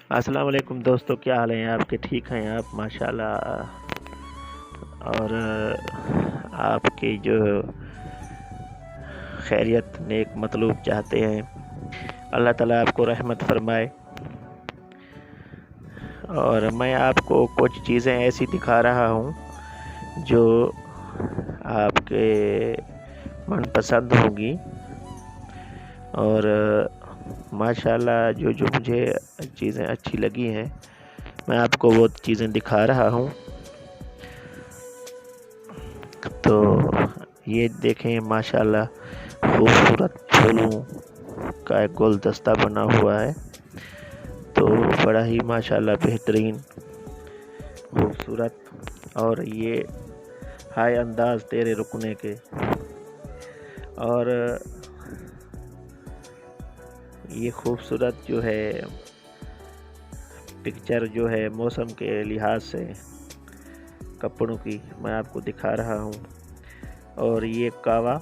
السلام علیکم دوستو، کیا حال ہیں آپ کے؟ ٹھیک ہیں آپ؟ ماشاءاللہ۔ اور آپ کی جو خیریت نیک مطلوب چاہتے ہیں، اللہ تعالیٰ آپ کو رحمت فرمائے۔ اور میں آپ کو کچھ چیزیں ایسی دکھا رہا ہوں جو آپ کے من پسند ہوں گی، اور ماشاءاللہ جو مجھے چیزیں اچھی لگی ہیں میں آپ کو وہ چیزیں دکھا رہا ہوں۔ تو یہ دیکھیں، ماشاءاللہ خوبصورت پھولوں کا ایک گلدستہ بنا ہوا ہے، تو بڑا ہی ماشاءاللہ بہترین خوبصورت، اور یہ ہائے انداز تیرے رکنے کے، اور یہ خوبصورت جو ہے پکچر جو ہے موسم کے لحاظ سے کپڑوں کی میں آپ کو دکھا رہا ہوں۔ اور یہ کاوا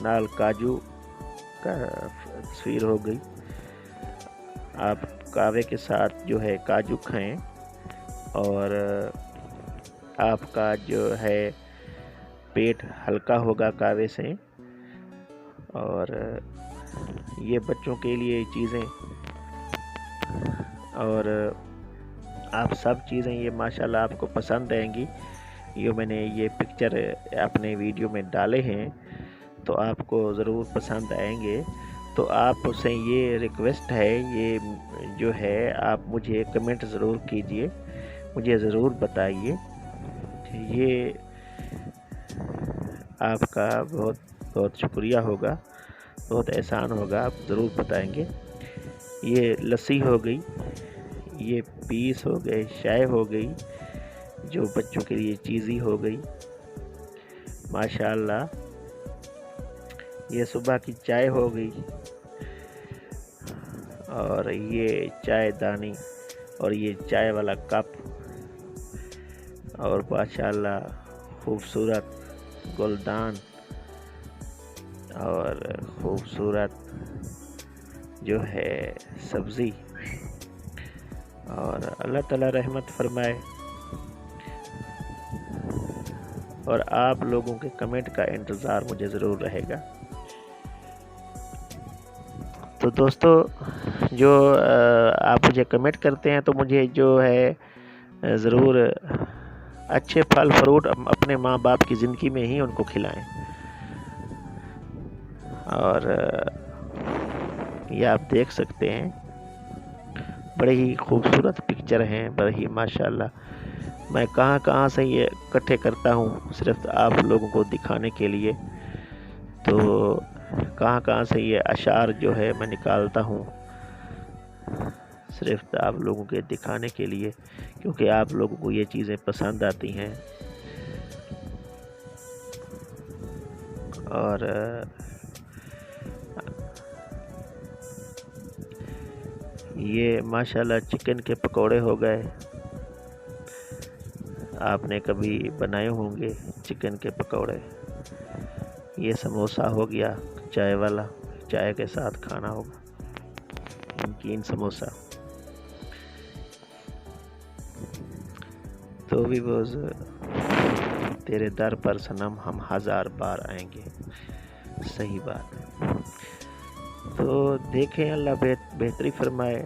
نال کاجو کا تصویر ہو گئی، آپ کاوے کے ساتھ جو ہے کاجو کھائیں اور آپ کا جو ہے پیٹ ہلکا ہوگا کاوے سے۔ اور یہ بچوں کے لیے چیزیں، اور آپ سب چیزیں یہ ماشاءاللہ آپ کو پسند آئیں گی۔ یہ میں نے یہ پکچر اپنے ویڈیو میں ڈالے ہیں تو آپ کو ضرور پسند آئیں گے۔ تو آپ سے یہ ریکویسٹ ہے، یہ جو ہے آپ مجھے کمنٹ ضرور کیجئے، مجھے ضرور بتائیے، یہ آپ کا بہت بہت شکریہ ہوگا، بہت احسان ہوگا، آپ ضرور بتائیں گے۔ یہ لسی ہو گئی، یہ پیس ہو گئے، چائے ہو گئی جو بچوں کے لیے چیزی ہو گئی ماشاءاللہ۔ یہ صبح کی چائے ہو گئی، اور یہ چائے دانی، اور یہ چائے والا کپ، اور ماشاءاللہ خوبصورت گلدان، اور خوبصورت جو ہے سبزی، اور اللہ تعالیٰ رحمت فرمائے۔ اور آپ لوگوں کے کمنٹ کا انتظار مجھے ضرور رہے گا۔ تو دوستو، جو آپ مجھے کمنٹ کرتے ہیں تو مجھے جو ہے ضرور اچھے پھل فروٹ اپنے ماں باپ کی زندگی میں ہی ان کو کھلائیں۔ اور یہ آپ دیکھ سکتے ہیں، بڑے ہی خوبصورت پکچر ہیں، بڑے ہی ماشاءاللہ۔ میں کہاں سے یہ اکٹھے کرتا ہوں صرف آپ لوگوں کو دکھانے کے لیے، تو کہاں سے یہ اشعار جو ہے میں نکالتا ہوں صرف آپ لوگوں کے دکھانے کے لیے، کیونکہ آپ لوگوں کو یہ چیزیں پسند آتی ہیں۔ اور یہ ماشاءاللہ چکن کے پکوڑے ہو گئے، آپ نے کبھی بنائے ہوں گے چکن کے پکوڑے۔ یہ سموسہ ہو گیا چائے والا، چائے کے ساتھ کھانا ہوگا نمکین سموسہ۔ تو بھی بوز تیرے در پر صنم ہم 1000 بار آئیں گے، صحیح بات ہے۔ تو دیکھیں، اللہ بہتری فرمائے،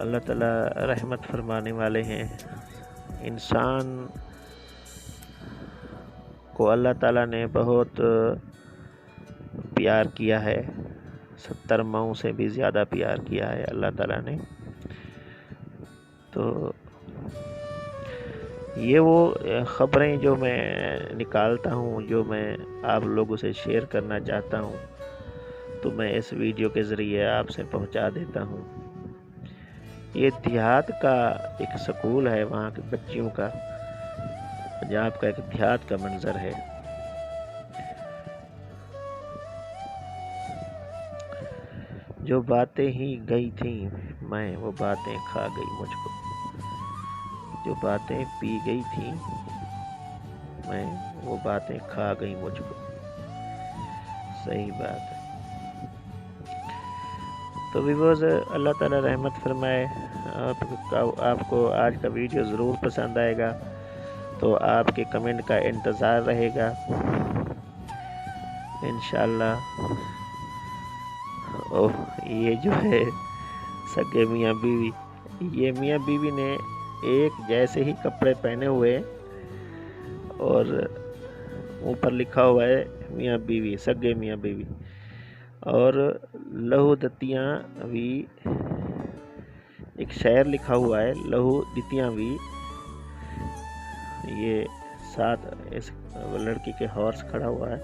اللہ تعالیٰ رحمت فرمانے والے ہیں۔ انسان کو اللہ تعالیٰ نے بہت پیار کیا ہے، 70 ماؤں سے بھی زیادہ پیار کیا ہے اللہ تعالیٰ نے۔ تو یہ وہ خبریں جو میں نکالتا ہوں، جو میں آپ لوگوں سے شیئر کرنا چاہتا ہوں، تو میں اس ویڈیو کے ذریعے آپ سے پہنچا دیتا ہوں۔ یہ دیہات کا ایک سکول ہے، وہاں کے بچیوں کا، پنجاب کا ایک دیہات کا منظر ہے۔ جو باتیں ہی گئی تھیں میں، وہ باتیں کھا گئی مجھ کو، جو باتیں پی گئی تھیں میں، وہ باتیں کھا گئی مجھ کو، صحیح بات ہے۔ تو ویورز اللہ تعالیٰ رحمت فرمائے، آپ کو آج کا ویڈیو ضرور پسند آئے گا، تو آپ کے کمنٹ کا انتظار رہے گا انشاءاللہ۔ یہ جو ہے سگے میاں بیوی، یہ میاں بیوی نے ایک جیسے ہی کپڑے پہنے ہوئے اور اوپر لکھا ہوا ہے میاں بیوی، سگے میاں بیوی، اور لہو دتیاں بھی ایک شعر لکھا ہوا ہے، لہو دتیاں بھی۔ یہ ساتھ اس لڑکی کے ہارس کھڑا ہوا ہے،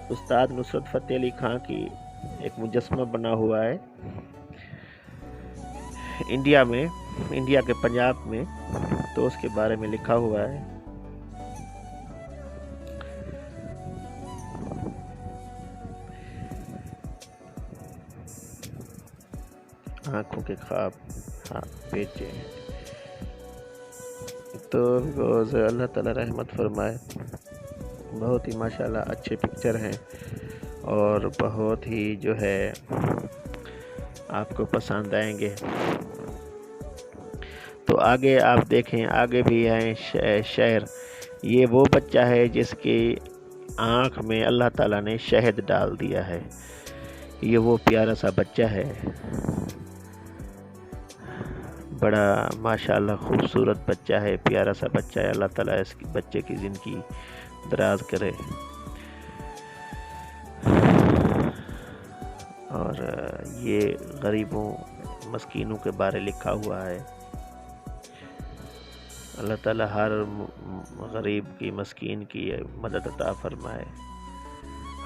استاد نصرت فتح علی خان کی ایک مجسمہ بنا ہوا ہے انڈیا میں، انڈیا کے پنجاب میں، تو اس کے بارے میں لکھا ہوا ہے۔ آنکھوں کے خواب بیچے، تو اللہ تعالیٰ رحمت فرمائے۔ بہت ہی ماشاءاللہ اچھے پکچر ہیں اور بہت ہی جو ہے آپ کو پسند آئیں گے۔ تو آگے آپ دیکھیں، آگے بھی ہیں شعر۔ یہ وہ بچہ ہے جس کی آنکھ میں اللہ تعالیٰ نے شہد ڈال دیا ہے، یہ وہ پیارا سا بچہ ہے، بڑا ماشاءاللہ خوبصورت بچہ ہے، پیارا سا بچہ ہے۔ اللہ تعالیٰ اس بچے کی زندگی دراز کرے، اور یہ غریبوں مسکینوں کے بارے لکھا ہوا ہے۔ اللہ تعالیٰ ہر غریب کی مسکین کی مدد عطا فرمائے،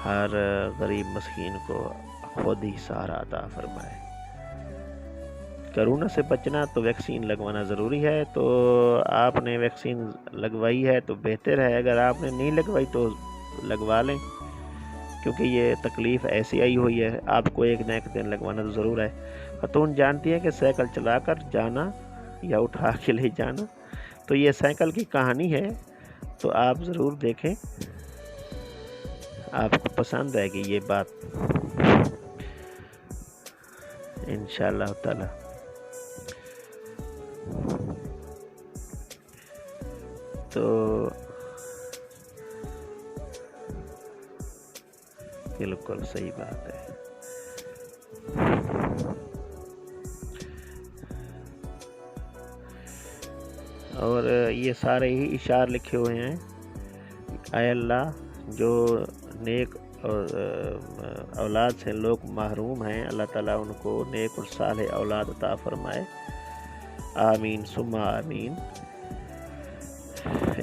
ہر غریب مسکین کو خود ہی سہارا عطا فرمائے۔ کرونا سے بچنا تو ویکسین لگوانا ضروری ہے، تو آپ نے ویکسین لگوائی ہے تو بہتر ہے، اگر آپ نے نہیں لگوائی تو لگوا لیں، کیونکہ یہ تکلیف ایسی آئی ہوئی ہے، آپ کو ایک نہ ایک دن لگوانا تو ضرور ہے۔ خاتون جانتی ہیں کہ سائیکل چلا کر جانا یا اٹھا کے لے جانا، تو یہ سائیکل کی کہانی ہے، تو آپ ضرور دیکھیں، آپ کو پسند آئے گی یہ بات انشاءاللہ تعالی۔ تو بالکل صحیح بات ہے۔ اور یہ سارے ہی اشعار لکھے ہوئے ہیں، اے اللہ جو نیک اور اولاد سے لوگ محروم ہیں، اللہ تعالیٰ ان کو نیک اور صالح اولاد عطا فرمائے، آمین ثم آمین۔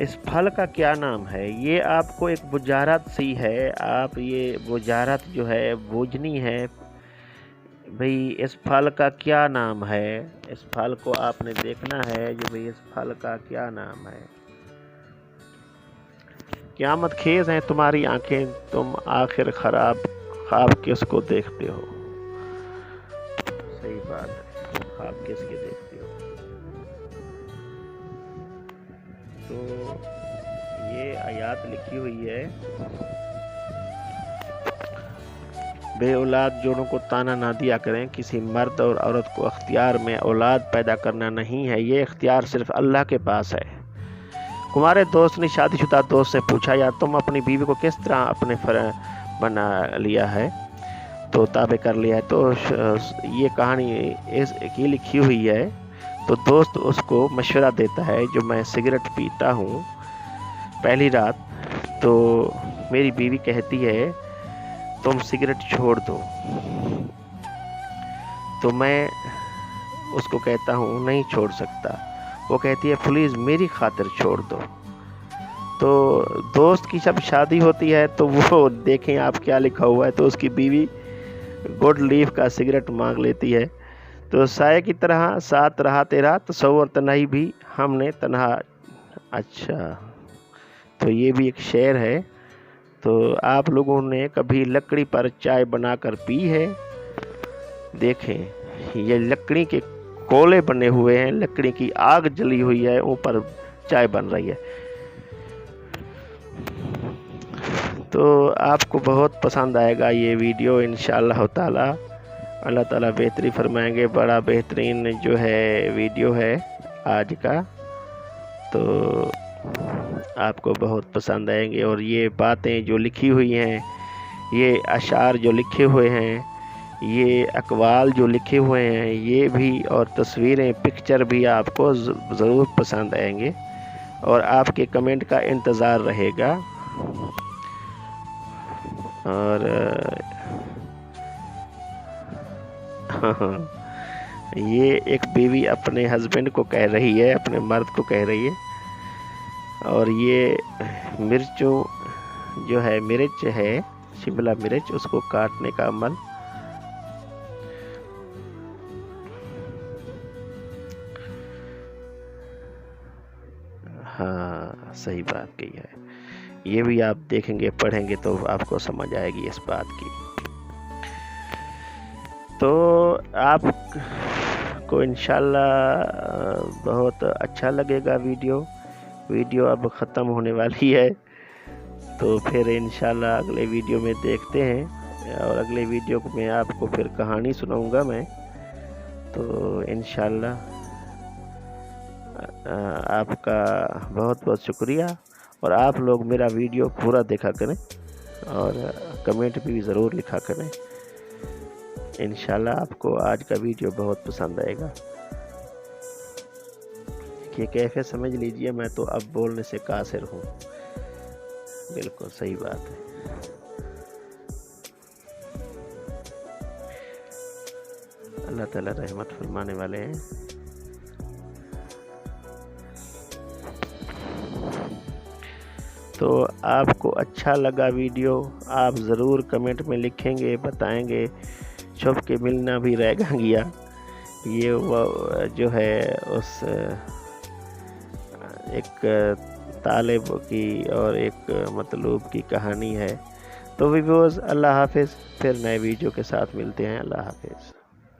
اس پھل کا کیا نام ہے؟ یہ آپ کو ایک بجارت سی ہے، آپ یہ بجارت جو ہے بوجھنی ہے بھئی، اس پھل کا کیا نام ہے؟ اس پھل کو آپ نے دیکھنا ہے جو بھئی اس پھل کا کیا نام ہے۔ قیامت خیز ہیں تمہاری آنکھیں، تم آخر خراب خواب کس کو دیکھتے ہو؟ صحیح بات ہے، خواب کس کے دیکھتے ہو؟ تو یہ آیات لکھی ہوئی ہے، بے اولاد جوڑوں کو تانا نہ دیا کریں، کسی مرد اور عورت کو اختیار میں اولاد پیدا کرنا نہیں ہے، یہ اختیار صرف اللہ کے پاس ہے۔ ہمارے دوست نے شادی شدہ دوست سے پوچھا، یا تم اپنی بیوی کو کس طرح اپنے بنا لیا ہے، تو تابع کر لیا ہے؟ تو یہ کہانی کی لکھی ہوئی ہے، تو دوست اس کو مشورہ دیتا ہے، جو میں سگریٹ پیتا ہوں پہلی رات، تو میری بیوی کہتی ہے تم سگریٹ چھوڑ دو، تو میں اس کو کہتا ہوں نہیں چھوڑ سکتا، وہ کہتی ہے پلیز میری خاطر چھوڑ دو۔ تو دوست کی جب شادی ہوتی ہے تو وہ دیکھیں آپ کیا لکھا ہوا ہے، تو اس کی بیوی گڈ لیف کا سگریٹ مانگ لیتی ہے، تو سائے کی طرح ساتھ رہا تیرا تصور تنہائی بھی ہم نے تنہا۔ اچھا، تو یہ بھی ایک شعر ہے۔ تو آپ لوگوں نے کبھی لکڑی پر چائے بنا کر پی ہے؟ دیکھیں یہ لکڑی کے کولے بنے ہوئے ہیں، لکڑی کی آگ جلی ہوئی ہے، اوپر چائے بن رہی ہے، تو آپ کو بہت پسند آئے گا یہ ویڈیو انشاءاللہ تعالی۔ اللہ تعالیٰ بہتری فرمائیں گے۔ بڑا بہترین جو ہے ویڈیو ہے آج کا، تو آپ کو بہت پسند آئیں گے۔ اور یہ باتیں جو لکھی ہوئی ہیں، یہ اشعار جو لکھے ہوئے ہیں، یہ اقوال جو لکھے ہوئے ہیں، یہ بھی اور تصویریں، پکچر بھی آپ کو ضرور پسند آئیں گے، اور آپ کے کمنٹ کا انتظار رہے گا۔ اور یہ ایک بیوی اپنے ہسبینڈ کو کہہ رہی ہے، اپنے مرد کو کہہ رہی ہے، اور یہ مرچوں جو ہے، مرچ ہے، شملہ مرچ، اس کو کاٹنے کا عمل۔ ہاں صحیح بات کہی ہے، یہ بھی آپ دیکھیں گے، پڑھیں گے تو آپ کو سمجھ آئے گی اس بات کی۔ تو آپ کو انشاءاللہ بہت اچھا لگے گا ویڈیو اب ختم ہونے والی ہے، تو پھر انشاءاللہ اگلے ویڈیو میں دیکھتے ہیں، اور اگلے ویڈیو میں آپ کو پھر کہانی سناؤں گا میں۔ تو انشاءاللہ آپ کا بہت بہت شکریہ، اور آپ لوگ میرا ویڈیو پورا دیکھا کریں، اور کمنٹ بھی ضرور لکھا کریں۔ انشاءاللہ آپ کو آج کا ویڈیو بہت پسند آئے گا۔ یہ کیفے سمجھ لیجئے، میں تو اب بولنے سے قاصر ہوں، بالکل صحیح بات ہے۔ اللہ تعالیٰ رحمت فرمانے والے ہیں۔ تو آپ کو اچھا لگا ویڈیو، آپ ضرور کمنٹ میں لکھیں گے، بتائیں گے۔ چھپ کے ملنا بھی رہ گیا، یہ وہ جو ہے اس ایک طالب کی اور ایک مطلوب کی کہانی ہے۔ تو ویوز، اللہ حافظ، پھر نئے ویڈیو کے ساتھ ملتے ہیں۔ اللہ حافظ۔